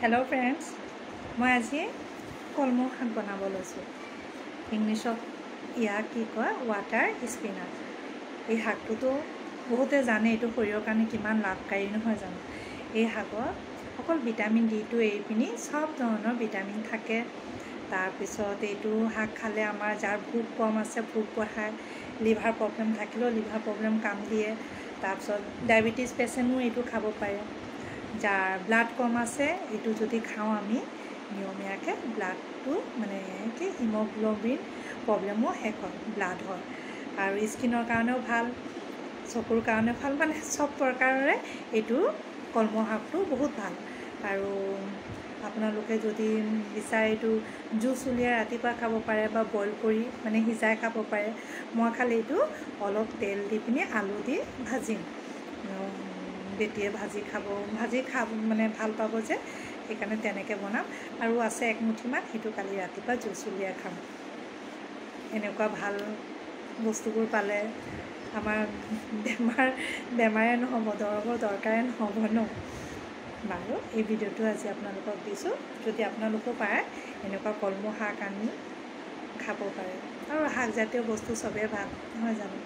Hello friends, মই আজি কলমৌ শাক বনাব লৈছোঁ। ইংলিছত ইয়াক কি কয় ৱাটাৰ স্পিনাচ। এই শাকটোতো বহুতে জানে এইটো শৰীৰৰ কাৰণে কিমান লাভকাৰী নহয় জানো। এই শাকত অকল ভিটামিন ডিটো এৰি পিনি সব ধৰণৰ ভিটামিন থাকে। তাৰপিছত এইটো শাক খালে আমাৰ যাৰ ভোক কম আছে ভোক বঢ়ায়, লিভাৰ প্ৰব্লেম থাকিলেও লিভাৰ প্ৰব্লেম কাম দিয়ে। তাৰপিছত ডায়েবেটিছ পেচেণ্টো এইটো খাব পাৰে। যাৰ ব্লাড কম আছে এইটো যদি খাওঁ আমি নিয়মীয়াকৈ ব্লাডটো মানে কি হিমগ্ল'বিন প্ৰব্লেমো শেষ হয়, ব্লাড হয়। আৰু স্কিনৰ কাৰণেও ভাল, চকুৰ কাৰণেও ভাল, মানে চব প্ৰকাৰৰে এইটো কলমৌ শাকটো বহুত ভাল। আৰু আপোনালোকে যদি বিচাৰে এইটো জুচ উলিয়াই ৰাতিপুৱা খাব পাৰে বা বইল কৰি মানে সিজাই খাব পাৰে। মই খালি এইটো অলপ তেল দি পিনি আলু দি ভাজিম, বেটিয়ে ভাজি খাব মানে ভাল পাব যে, সেইকাৰণে তেনেকৈ বনাম। আৰু আছে একমুঠিমান, সেইটো কালি ৰাতিপুৱা জুচ উলিয়াই খাম। এনেকুৱা ভাল বস্তুবোৰ পালে আমাৰ বেমাৰে নহ'ব, দৰৱৰ দৰকাৰে নহ'ব ন। বাৰু এই ভিডিঅ'টো আজি আপোনালোকক দিছোঁ, যদি আপোনালোকেও পাৰে এনেকুৱা কলমৌ শাক আনি খাব পাৰে। আৰু শাকজাতীয় বস্তু চবেই ভাল নহয় জানো।